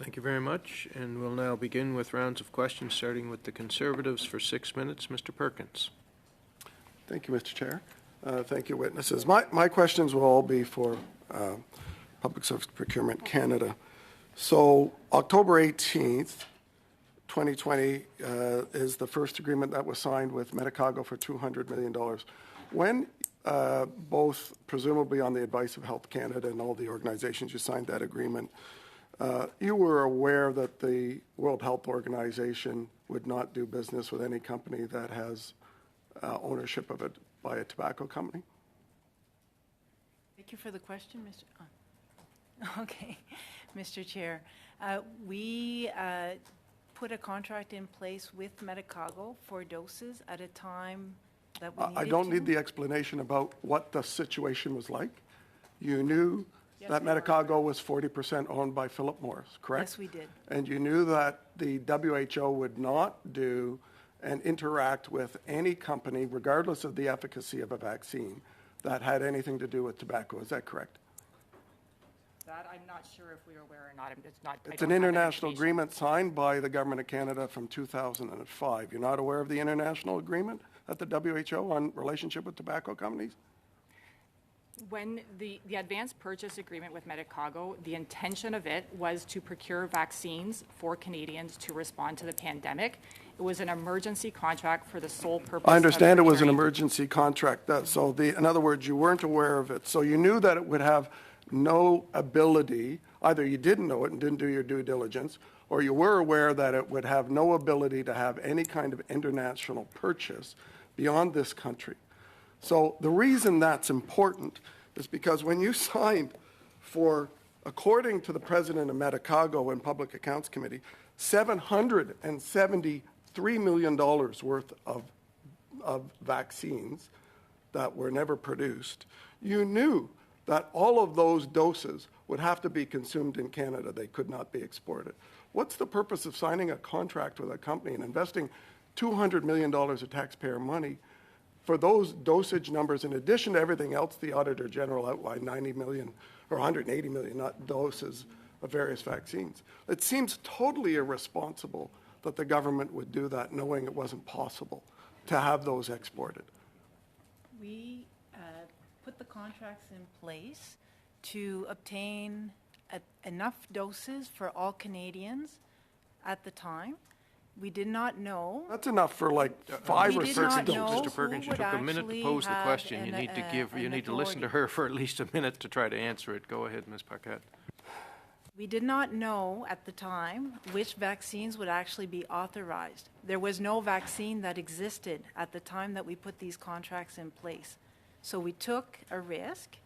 Thank you very much. And we'll now begin with rounds of questions, starting with the Conservatives for 6 minutes. Mr. Perkins. Thank you, Mr. Chair. Thank you, witnesses. My questions will all be for Public Service Procurement Canada. So October 18th, 2020 is the first agreement that was signed with Medicago for $200 million. When both, presumably on the advice of Health Canada and all the organizations you signed that agreement, you were aware that the World Health Organization would not do business with any company that has ownership of it by a tobacco company? Thank you for the question, Mr. Okay, Mr. Chair. We put a contract in place with Medicago for doses at a time that we needed I don't need the explanation about what the situation was like. You knew that Medicago was 40% owned by Philip Morris, correct? Yes, we did. And you knew that the WHO would not do and interact with any company, regardless of the efficacy of a vaccine, that had anything to do with tobacco. Is that correct? That I'm not sure if we were aware or not. It's not. It's an international agreement signed by the Government of Canada from 2005. You're not aware of the international agreement at the WHO on relationship with tobacco companies? When the advanced purchase agreement with Medicago, the intention of it was to procure vaccines for Canadians to respond to the pandemic. It was an emergency contract for the sole purpose. I understand it was an emergency contract. In other words, you weren't aware of it. So you knew that it would have no ability, either you didn't know it and didn't do your due diligence, or you were aware that it would have no ability to have any kind of international purchase beyond this country. So the reason that's important is because when you signed for, according to the president of Medicago and Public Accounts Committee, $773 million worth of vaccines that were never produced, you knew that all of those doses would have to be consumed in Canada. They could not be exported. What's the purpose of signing a contract with a company and investing $200 million of taxpayer money for those dosage numbers, in addition to everything else the Auditor General outlined, 90 million or 180 million doses of various vaccines? It seems totally irresponsible that the government would do that knowing it wasn't possible to have those exported. We put the contracts in place to obtain enough doses for all Canadians at the time. We did not know. That's enough for like 5 or 6 doses. Mr. Perkins, you took a minute to pose the question. You need to listen to her for at least a minute to try to answer it. Go ahead, Ms. Paquette. We did not know at the time which vaccines would actually be authorized. There was no vaccine that existed at the time that we put these contracts in place. So we took a risk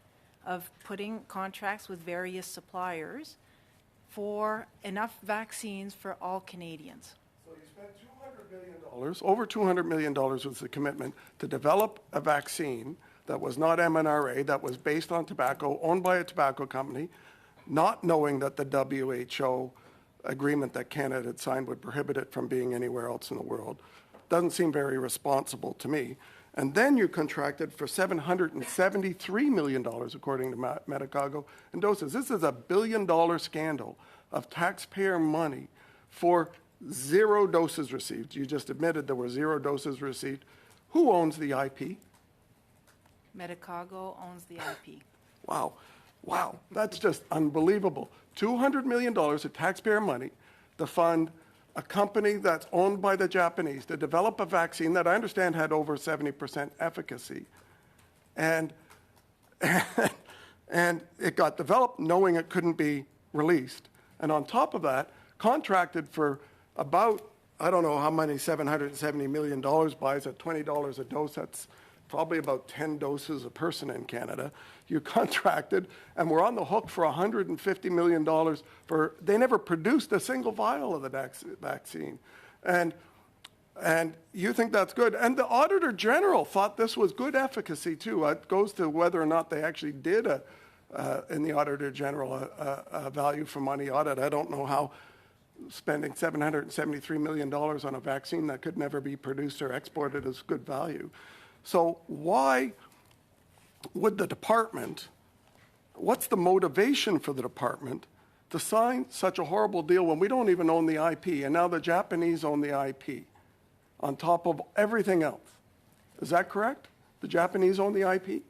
of putting contracts with various suppliers for enough vaccines for all Canadians. So you spent $200 million, over $200 million was the commitment to develop a vaccine that was not MNRA, that was based on tobacco, owned by a tobacco company, not knowing that the WHO agreement that Canada had signed would prohibit it from being anywhere else in the world. Doesn't seem very responsible to me. And then you contracted for $773 million, according to Medicago, in doses. This is $1 billion scandal of taxpayer money for 0 doses received. You just admitted there were 0 doses received. Who owns the IP? Medicago owns the IP. Wow. Wow. That's just unbelievable. $200 million of taxpayer money to fund a company that's owned by the Japanese to develop a vaccine that I understand had over 70% efficacy. And it got developed knowing it couldn't be released. And on top of that, contracted for about, I don't know how many, $770 million buys at $20 a dose. That's probably about 10 doses a person in Canada. You contracted and were on the hook for $150 million for, they never produced a single vial of the vaccine. And you think that's good. And the Auditor General thought this was good efficacy too. It goes to whether or not they actually did in the Auditor General a value for money audit. I don't know how spending $773 million on a vaccine that could never be produced or exported is good value. So why would the department, what's the motivation for the department to to sign such a horrible deal when we don't even own the IP, and now the Japanese own the IP on top of everything else. Is that correct? The Japanese own the IP?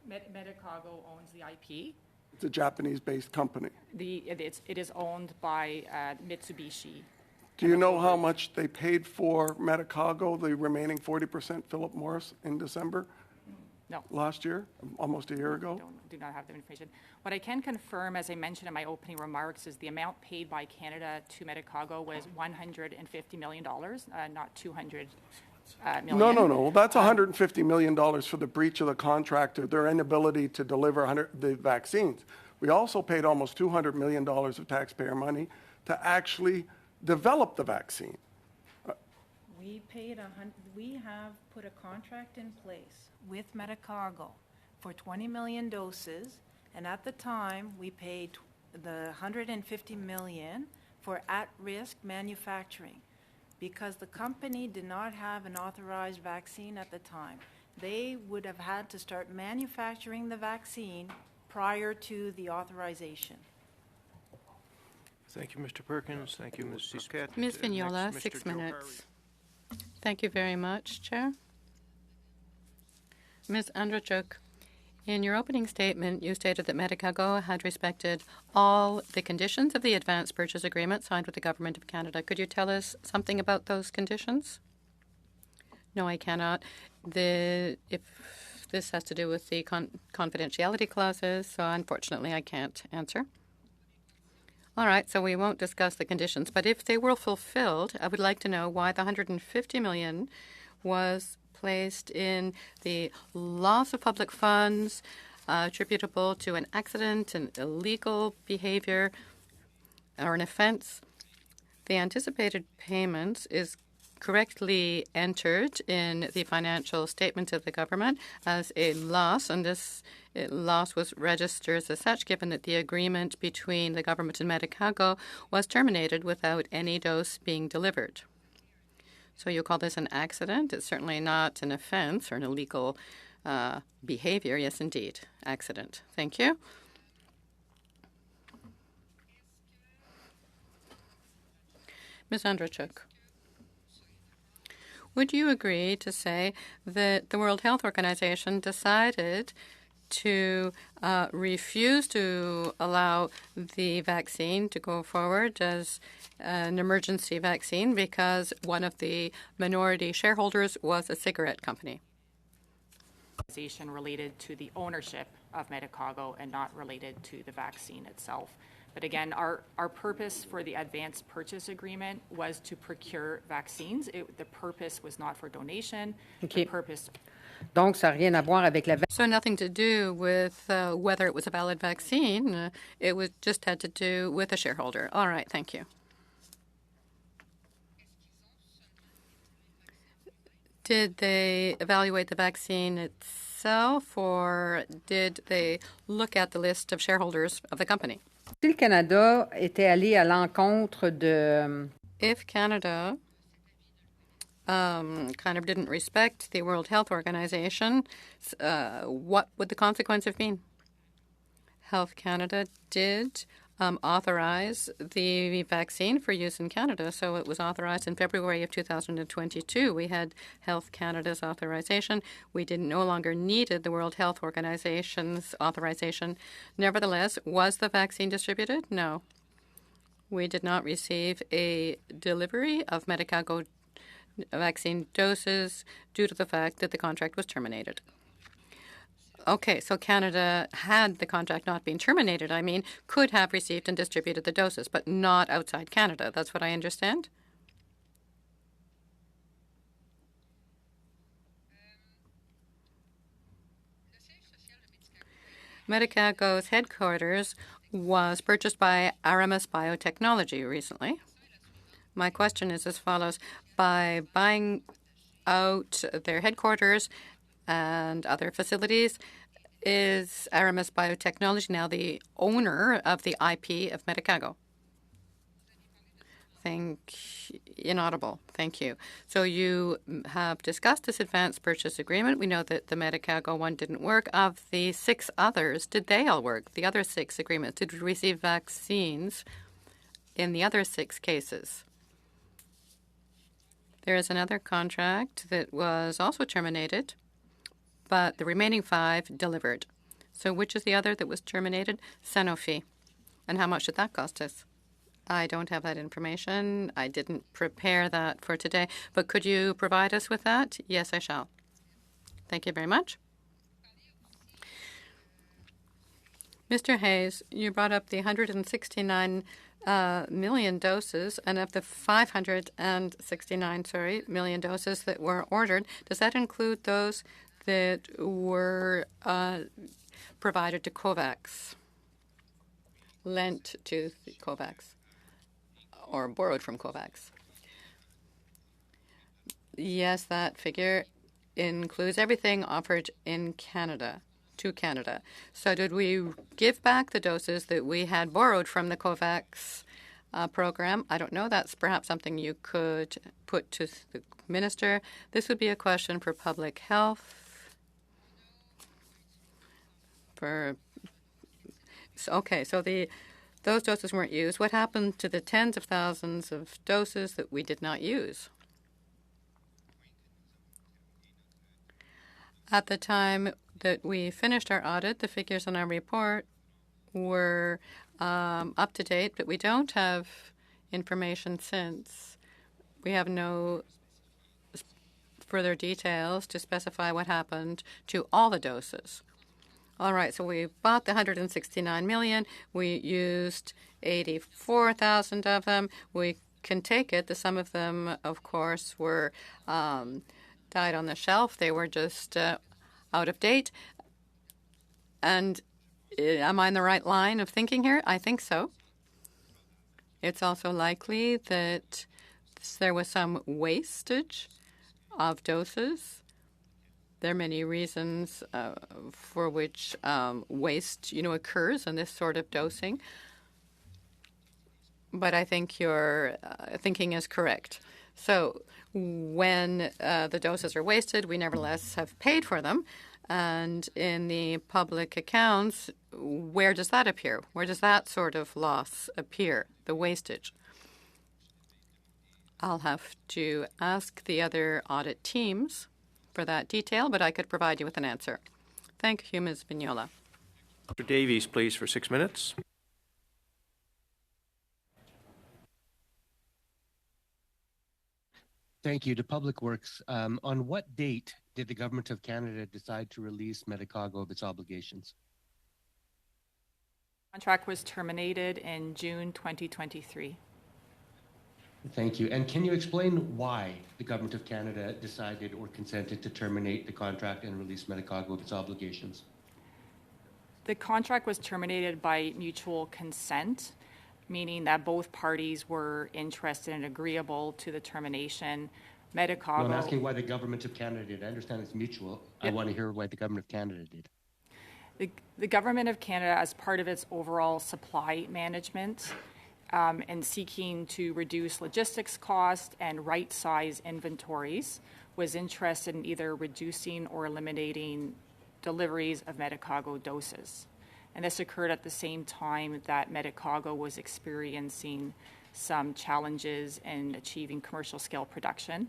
Medicago owns the IP. It's a Japanese-based company. It is owned by Mitsubishi. Do you know how much they paid for Medicago, the remaining 40% Philip Morris in December No. last year, almost a year ago? Do not have the information. What I can confirm, as I mentioned in my opening remarks, is the amount paid by Canada to Medicago was $150 million, not $200 million. No. That's $150 million for the breach of the contract or their inability to deliver the vaccines. We also paid almost $200 million of taxpayer money to actually develop the vaccine. We have put a contract in place with Medicago for 20 million doses, and at the time, we paid the $150 million for at-risk manufacturing. Because the company did not have an authorized vaccine at the time, they would have had to start manufacturing the vaccine prior to the authorization. Thank you, Mr. Perkins. Thank you, Ms. Paquette. Ms. Vignola, Next, 6 Mr. Joe minutes. Thank you very much, Chair. Ms. Andrachuk, in your opening statement, you stated that Medicago had respected all the conditions of the advance purchase agreement signed with the Government of Canada. Could you tell us something about those conditions? No, I cannot. If this has to do with the confidentiality clauses, so unfortunately I can't answer. All right, so we won't discuss the conditions, but if they were fulfilled, I would like to know why the $150 million was placed in the loss of public funds attributable to an accident, an illegal behavior, or an offense. The anticipated payments is correctly entered in the financial statements of the government as a loss, and this loss was registered as such, given that the agreement between the government and Medicago was terminated without any dose being delivered. So you call this an accident? It's certainly not an offense or an illegal behavior. Yes, indeed, accident. Thank you. Ms. Andrachuk. Would you agree to say that the World Health Organization decided to refuse to allow the vaccine to go forward as an emergency vaccine because one of the minority shareholders was a cigarette company? Related to the ownership of Medicago and not related to the vaccine itself. But again, our purpose for the advance purchase agreement was to procure vaccines. The purpose was not for donation. Okay. The purpose. Donc, ça n'a rien à voir avec la So nothing to do with whether it was a valid vaccine. It was just had to do with a shareholder. All right, thank you. Did they evaluate the vaccine itself, or did they look at the list of shareholders of the company? Si le Canada était allé à l'encontre de... If Canada kind of didn't respect the World Health Organization, what would the consequence have been? Health Canada did authorize the vaccine for use in Canada, so it was authorized in February of 2022. We had Health Canada's authorization. We no longer needed the World Health Organization's authorization. Nevertheless, was the vaccine distributed? No. We did not receive a delivery of Medicago vaccine doses due to the fact that the contract was terminated. Okay, so Canada, had the contract not been terminated, could have received and distributed the doses, but not outside Canada. That's what I understand? Medicago's headquarters was purchased by Aramis Biotechnology recently. My question is as follows. By buying out their headquarters and other facilities, is Aramis Biotechnology now the owner of the IP of Medicago? think inaudible. Thank you. So you have discussed this advance purchase agreement. We know that the Medicago one didn't work. Of the 6 others, did they all work? The other 6 agreements, did we receive vaccines in the other 6 cases? There is another contract that was also terminated, but the remaining 5 delivered. So which is the other that was terminated? Sanofi. And how much did that cost us? I don't have that information. I didn't prepare that for today. But could you provide us with that? Yes, I shall. Thank you very much. Mr. Hayes, you brought up the 169 million doses, and of the 569 million doses that were ordered, does that include those that were provided to COVAX, lent to COVAX, or borrowed from COVAX? Yes, that figure includes everything offered in Canada, to Canada. So did we give back the doses that we had borrowed from the COVAX program? I don't know. That's perhaps something you could put to the minister. This would be a question for public health. Okay, so those doses weren't used. What happened to the tens of thousands of doses that we did not use? At the time that we finished our audit, the figures on our report were up to date, but we don't have information since. We have no further details to specify what happened to all the doses. All right, so we bought the 169 million. We used 84,000 of them. We can take it. Some of them, of course, were died on the shelf. They were just out of date. And am I in the right line of thinking here? I think so. It's also likely that there was some wastage of doses. There are many reasons for which waste, occurs in this sort of dosing. But I think your thinking is correct. So when the doses are wasted, we nevertheless have paid for them. And in the public accounts, where does that appear? Where does that sort of loss appear, the wastage? I'll have to ask the other audit teams for that detail, but I could provide you with an answer. Thank you, Ms. Vignola. Dr. Davies, please, for 6 minutes. Thank you. To Public Works, on what date did the Government of Canada decide to release Medicago of its obligations? Contract was terminated in June 2023. Thank you. And can you explain why the Government of Canada decided or consented to terminate the contract and release Medicago of its obligations? The contract was terminated by mutual consent, meaning that both parties were interested and agreeable to the termination. Medicago... No, I'm asking why the Government of Canada did. I understand it's mutual. Yep. I want to hear why the Government of Canada did. The Government of Canada, as part of its overall supply management and seeking to reduce logistics costs and right-size inventories, was interested in either reducing or eliminating deliveries of Medicago doses. And this occurred at the same time that Medicago was experiencing some challenges in achieving commercial scale production.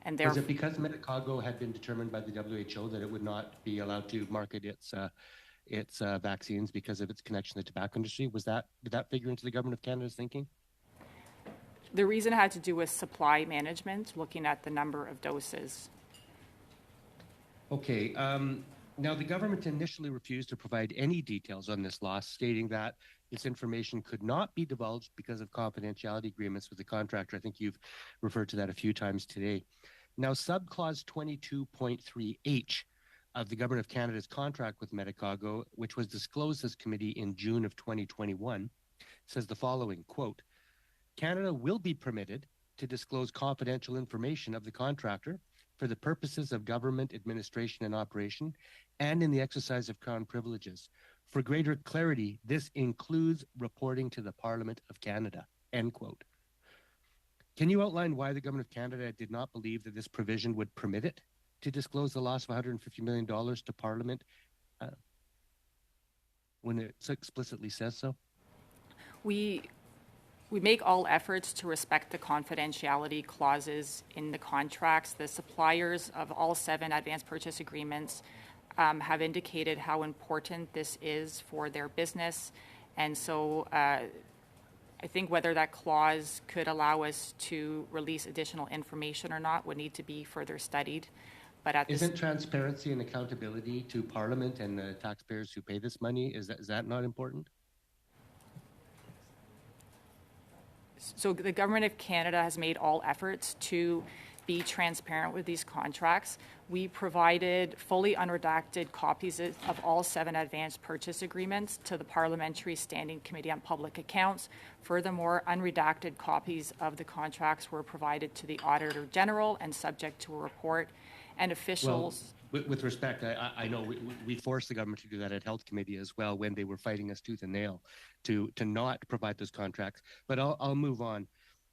And was it because Medicago had been determined by the WHO that it would not be allowed to market its vaccines because of its connection to the tobacco industry? Did that figure into the Government of Canada's thinking? The reason had to do with supply management, looking at the number of doses. Okay. Now, the government initially refused to provide any details on this loss, stating that this information could not be divulged because of confidentiality agreements with the contractor. I think you've referred to that a few times today. Now, subclause 22.3H of the Government of Canada's contract with Medicago, which was disclosed to this committee in June of 2021, says the following, quote, Canada will be permitted to disclose confidential information of the contractor for the purposes of government administration and operation and in the exercise of Crown privileges. For greater clarity, this includes reporting to the Parliament of Canada, end quote. Can you outline why the Government of Canada did not believe that this provision would permit it to disclose the loss of $150 million to Parliament when it so explicitly says so? We make all efforts to respect the confidentiality clauses in the contracts. The suppliers of all 7 advance purchase agreements have indicated how important this is for their business. And so I think whether that clause could allow us to release additional information or not would need to be further studied. But at Isn't transparency and accountability to Parliament and the taxpayers who pay this money, is that not important? So the Government of Canada has made all efforts to be transparent with these contracts. We provided fully unredacted copies of all 7 advance purchase agreements to the Parliamentary Standing Committee on Public Accounts. Furthermore, unredacted copies of the contracts were provided to the Auditor General and subject to a report. And officials... Well, with respect, I know we forced the government to do that at Health Committee as well when they were fighting us tooth and nail to not provide those contracts. But I'll move on.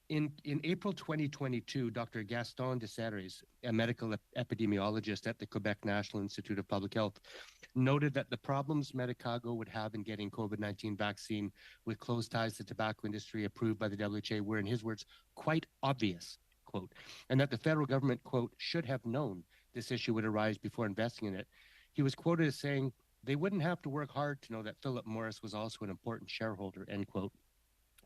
In April 2022, Dr. Gaston Deserres, a medical epidemiologist at the Quebec National Institute of Public Health, noted that the problems Medicago would have in getting COVID-19 vaccine with close ties to the tobacco industry approved by the WHO were, in his words, quite obvious, quote, and that the federal government, quote, should have known this issue would arise before investing in it. He was quoted as saying, they wouldn't have to work hard to know that Philip Morris was also an important shareholder, end quote.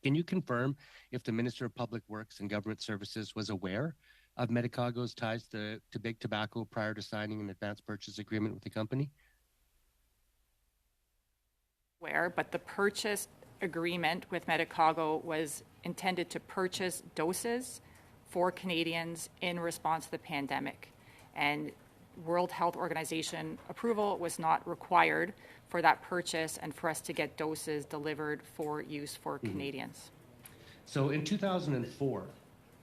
Can you confirm if the Minister of Public Works and Government Services was aware of Medicago's ties to big tobacco prior to signing an advance purchase agreement with the company? But the purchase agreement with Medicago was intended to purchase doses for Canadians in response to the pandemic. And World Health Organization approval was not required for that purchase and for us to get doses delivered for use for Canadians. So in 2004,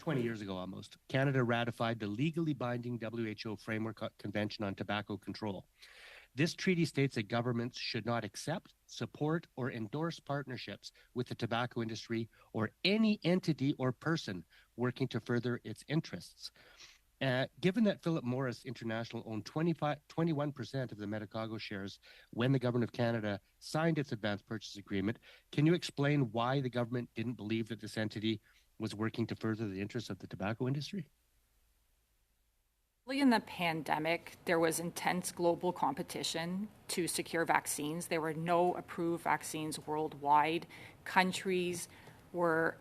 20 years ago almost, Canada ratified the legally binding WHO Framework Convention on Tobacco Control. This treaty states that governments should not accept, support, or endorse partnerships with the tobacco industry or any entity or person working to further its interests. Given that Philip Morris International owned 21% of the Medicago shares when the Government of Canada signed its advance purchase agreement, can you explain why the government didn't believe that this entity was working to further the interests of the tobacco industry? Early in the pandemic, there was intense global competition to secure vaccines. There were no approved vaccines worldwide. Countries were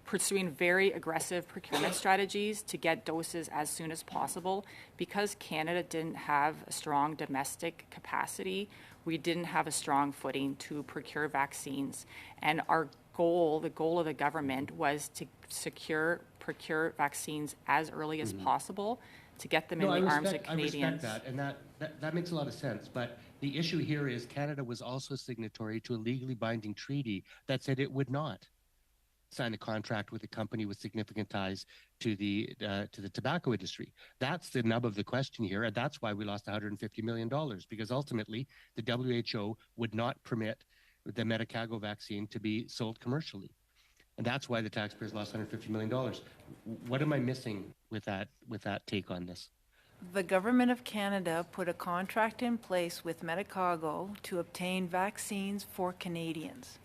pursuing very aggressive procurement strategies to get doses as soon as possible. Because Canada didn't have a strong domestic capacity, we didn't have a strong footing to procure vaccines. And our goal, the goal of the government, was to procure vaccines as early as possible to get them in the arms of Canadians. I respect that, and that makes a lot of sense. But the issue here is Canada was also signatory to a legally binding treaty that said it would not sign a contract with a company with significant ties to the tobacco industry. That's the nub of the question here, and that's why we lost $150 million, because ultimately the WHO would not permit the Medicago vaccine to be sold commercially. And that's why the taxpayers lost $150 million. What am I missing with that take on this? The Government of Canada put a contract in place with Medicago to obtain vaccines for Canadians.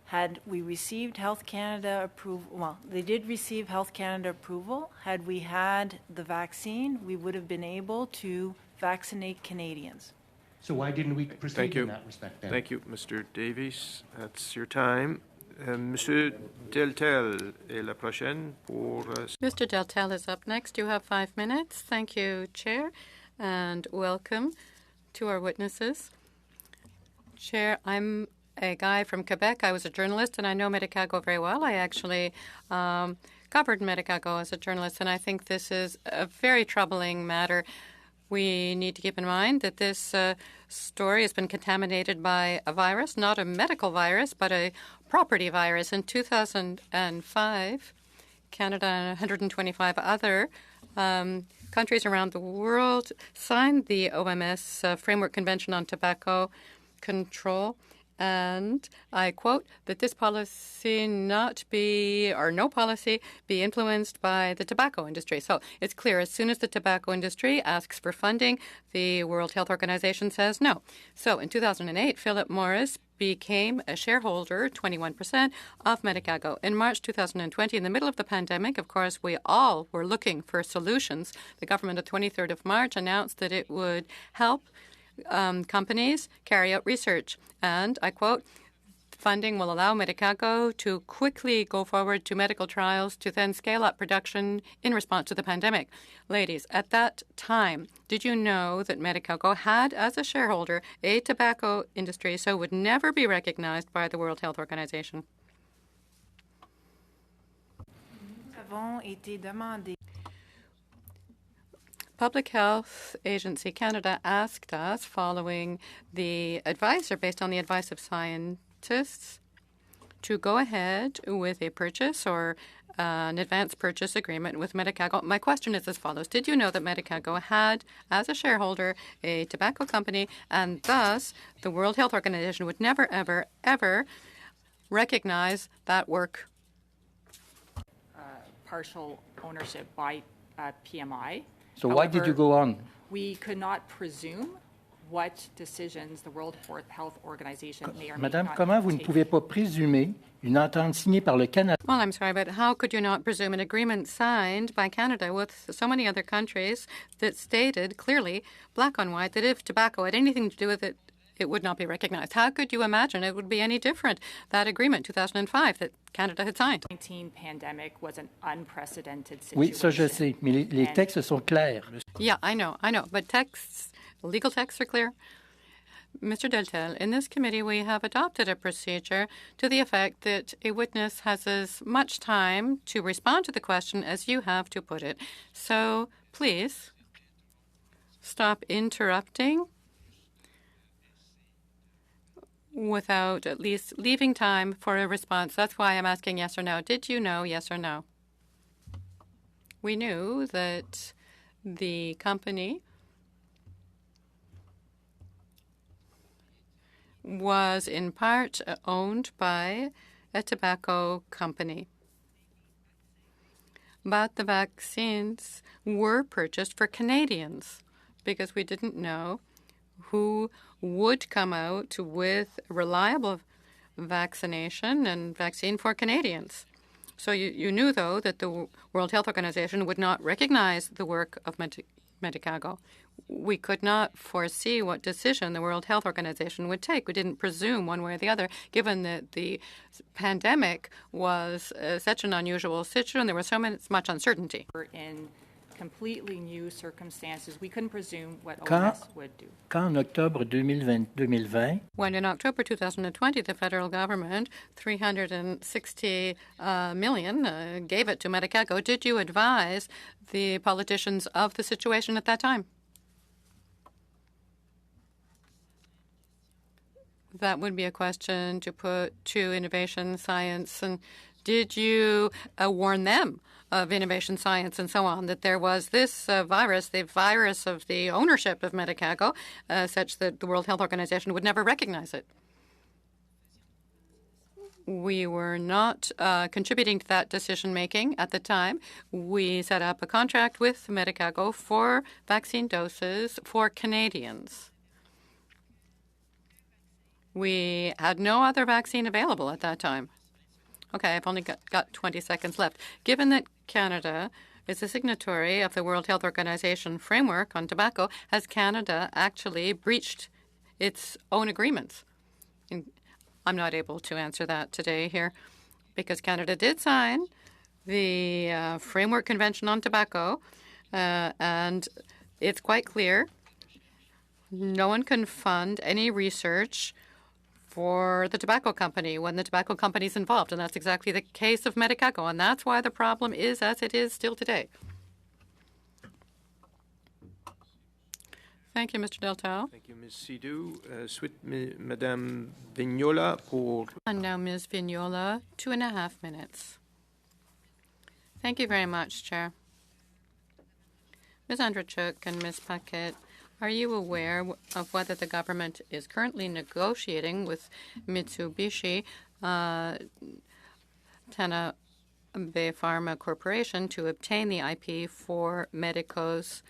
Had we received Health Canada approval, well, they did receive Health Canada approval. Had we had the vaccine, we would have been able to vaccinate Canadians. So why didn't we proceed in that respect then? Thank you, Mr. Davies. That's your time. Monsieur Deltel est la prochaine pour... Mr. Deltel is up next. You have 5 minutes. Thank you, Chair, and welcome to our witnesses. Chair, I'm a guy from Quebec. I was a journalist, and I know Medicago very well. I actually covered Medicago as a journalist, and I think this is a very troubling matter. We need to keep in mind that this story has been contaminated by a virus, not a medical virus, but a property virus. In 2005, Canada and 125 other countries around the world signed the OMS Framework Convention on Tobacco Control. And I quote, that this policy not be, or no policy, be influenced by the tobacco industry. So it's clear, as soon as the tobacco industry asks for funding, the World Health Organization says no. So in 2008, Philip Morris became a shareholder, 21%, of Medicago. In March 2020, in the middle of the pandemic, of course, we all were looking for solutions. The government on the 23rd of March announced that it would help companies carry out research. And I quote, funding will allow Medicago to quickly go forward to medical trials to then scale up production in response to the pandemic. Ladies, at that time, did you know that Medicago had, as a shareholder, a tobacco industry so would never be recognized by the World Health Organization? Public Health Agency Canada asked us, following the advice or based on the advice of scientists, to go ahead with a purchase or an advance purchase agreement with Medicago. My question is as follows. Did you know that Medicago had, as a shareholder, a tobacco company, and thus the World Health Organization would never, ever, ever recognize that work? Partial ownership by PMI. So why did you go on? We could not presume what decisions the World Health Organization may or may Madame, not comment vous ne take. pouvez pas présumer une entente signée par le Canada? Well, I'm sorry, but how could you not presume an agreement signed by Canada with so many other countries that stated clearly, black on white, that if tobacco had anything to do with it, it would not be recognized? How could you imagine it would be any different, that agreement, 2005, that Canada had signed? The COVID-19 pandemic was an unprecedented situation. Oui, ça je sais, mais les textes sont clairs. Yeah, I know, but legal texts are clear. Mr. Deltel, in this committee we have adopted a procedure to the effect that a witness has as much time to respond to the question as you have to put it. So please stop interrupting without at least leaving time for a response. That's why I'm asking yes or no. Did you know, yes or no? We knew that the company was in part owned by a tobacco company. But the vaccines were purchased for Canadians because we didn't know who would come out with reliable vaccination and vaccine for Canadians. So you knew, though, that the World Health Organization would not recognize the work of Medicago. We could not foresee what decision the World Health Organization would take. We didn't presume one way or the other, given that the pandemic was such an unusual situation. There was so much uncertainty. In completely new circumstances, we couldn't presume what Quand- OMS would do. Quand en octobre 2020, When in October 2020, the federal government, $360 million, gave it to Medicago, did you advise the politicians of the situation at that time? That would be a question to put to innovation, science, and did you warn them of innovation, science, and so on, that there was this virus, the virus of the ownership of Medicago, such that the World Health Organization would never recognize it? We were not contributing to that decision-making at the time. We set up a contract with Medicago for vaccine doses for Canadians. We had no other vaccine available at that time. Okay, I've only got 20 seconds left. Given that Canada is a signatory of the World Health Organization framework on tobacco, has Canada actually breached its own agreements? And I'm not able to answer that today here because Canada did sign the Framework Convention on Tobacco, and it's quite clear no one can fund any research for the tobacco company when the tobacco company is involved, and that's exactly the case of Medicago, and that's why the problem is as it is still today. Thank you, Mr. Deltel. Thank you, Ms. Sidou. Suite, Madame Vignola pour... And now Ms. Vignola, 2.5 minutes. Thank you very much, Chair. Ms. Andrzejczyk and Ms. Paquette Are you aware of whether the government is currently negotiating with Mitsubishi Tanabe Pharma Corporation to obtain the IP for Medicago's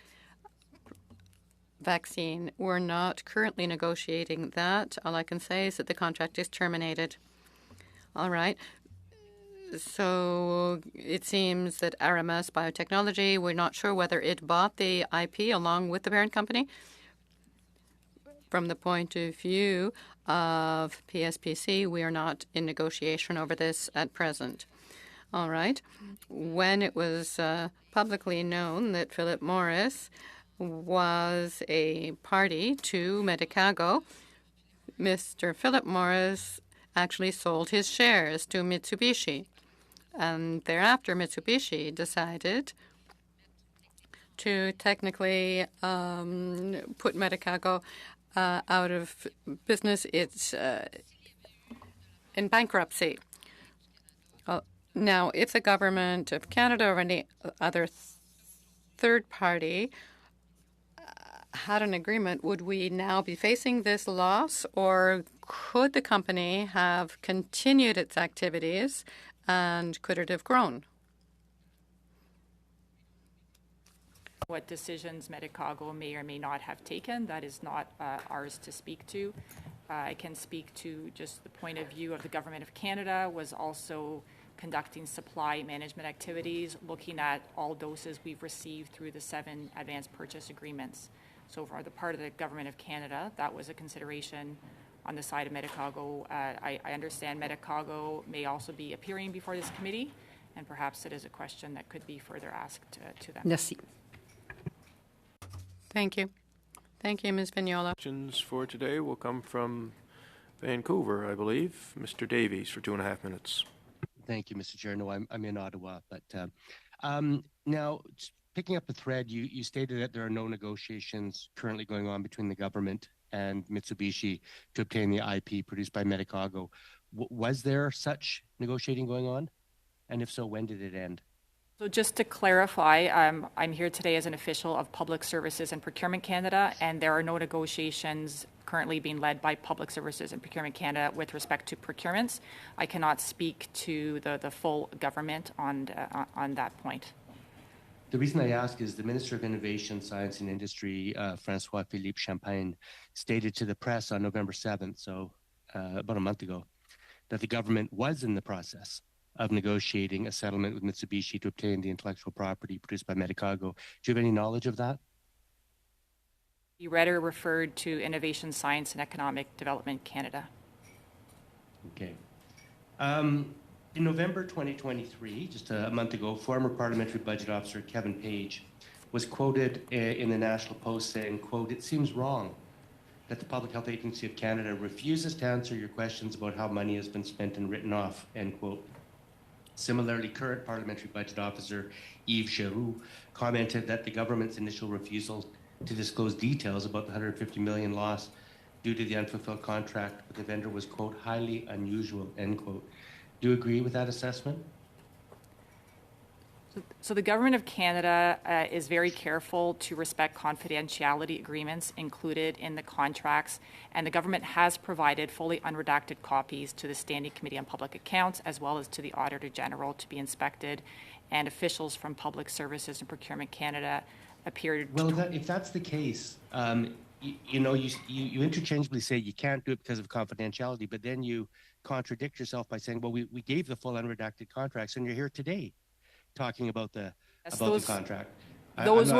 vaccine? We're not currently negotiating that. All I can say is that the contract is terminated. All right. So it seems that Aramis Biotechnology, we're not sure whether it bought the IP along with the parent company. From the point of view of PSPC, we are not in negotiation over this at present. All right. When it was publicly known that Philip Morris was a party to Medicago, Mr. Philip Morris actually sold his shares to Mitsubishi. And thereafter, Mitsubishi decided to technically put Medicago out of business. It's in bankruptcy. Now, if the government of Canada or any other third party had an agreement, would we now be facing this loss, or could the company have continued its activities and could it have grown? What decisions Medicago may or may not have taken, that is not ours to speak to. I can speak to just the point of view of the Government of Canada was also conducting supply management activities, looking at all doses we've received through the 7 advance purchase agreements. So for the part of the Government of Canada, that was a consideration on the side of Medicago. I understand Medicago may also be appearing before this committee, and perhaps it is a question that could be further asked to them. Merci. Thank you. Thank you, Ms. Vignola. Questions for today will come from Vancouver, I believe. Mr. Davies for 2.5 minutes. Thank you, Mr. Chair. No, I'm in Ottawa, but now picking up the thread, you stated that there are no negotiations currently going on between the government and Mitsubishi to obtain the IP produced by Medicago. Was there such negotiating going on? And if so, when did it end? So just to clarify, I'm here today as an official of Public Services and Procurement Canada, and there are no negotiations currently being led by Public Services and Procurement Canada with respect to procurements. I cannot speak to the full government on that point. The reason I ask is the Minister of Innovation, Science and Industry, François-Philippe Champagne, stated to the press on November 7th, so about a month ago, that the government was in the process of negotiating a settlement with Mitsubishi to obtain the intellectual property produced by Medicago. Do you have any knowledge of that? You rather referred to Innovation, Science and Economic Development Canada. Okay. In November 2023, just a month ago, former Parliamentary Budget Officer Kevin Page was quoted in the National Post saying, quote, "It seems wrong that the Public Health Agency of Canada refuses to answer your questions about how money has been spent and written off," end quote. Similarly, current Parliamentary Budget Officer Yves Giroux commented that the government's initial refusal to disclose details about the $150 million loss due to the unfulfilled contract with the vendor was, quote, "highly unusual," end quote. Do you agree with that assessment? So the Government of Canada is very careful to respect confidentiality agreements included in the contracts, and the government has provided fully unredacted copies to the Standing Committee on Public Accounts as well as to the Auditor General to be inspected, and officials from Public Services and Procurement Canada appeared. Well, if that's the case, you interchangeably say you can't do it because of confidentiality, but then you contradict yourself by saying, well, we gave the full unredacted contracts, and you're here today talking about the contract. Those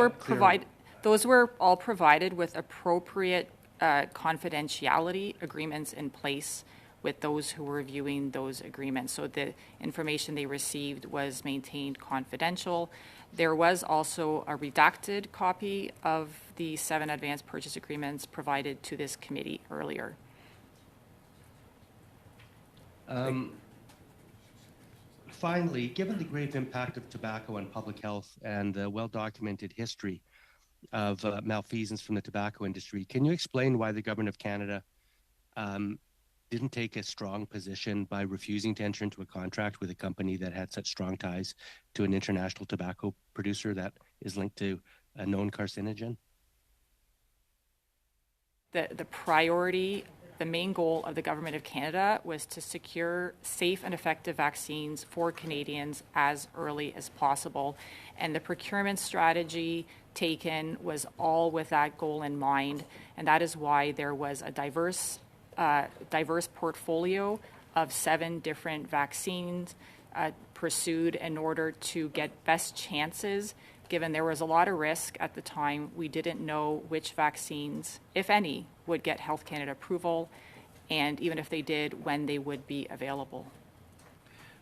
were all provided with appropriate confidentiality agreements in place with those who were reviewing those agreements. So the information they received was maintained confidential. There was also a redacted copy of the 7 advance purchase agreements provided to this committee earlier. Finally, given the grave impact of tobacco on public health and the well-documented history of malfeasance from the tobacco industry, can you explain why the Government of Canada didn't take a strong position by refusing to enter into a contract with a company that had such strong ties to an international tobacco producer that is linked to a known carcinogen? the priority, the main goal of the Government of Canada was to secure safe and effective vaccines for Canadians as early as possible. And the procurement strategy taken was all with that goal in mind. And that is why there was a diverse portfolio of 7 different vaccines pursued in order to get best chances. Given there was a lot of risk at the time, we didn't know which vaccines, if any, would get Health Canada approval, and even if they did, when they would be available.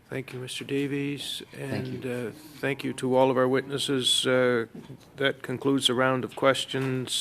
Thank you, Mr. Davies, Thank you. and thank you to all of our witnesses. That concludes the round of questions.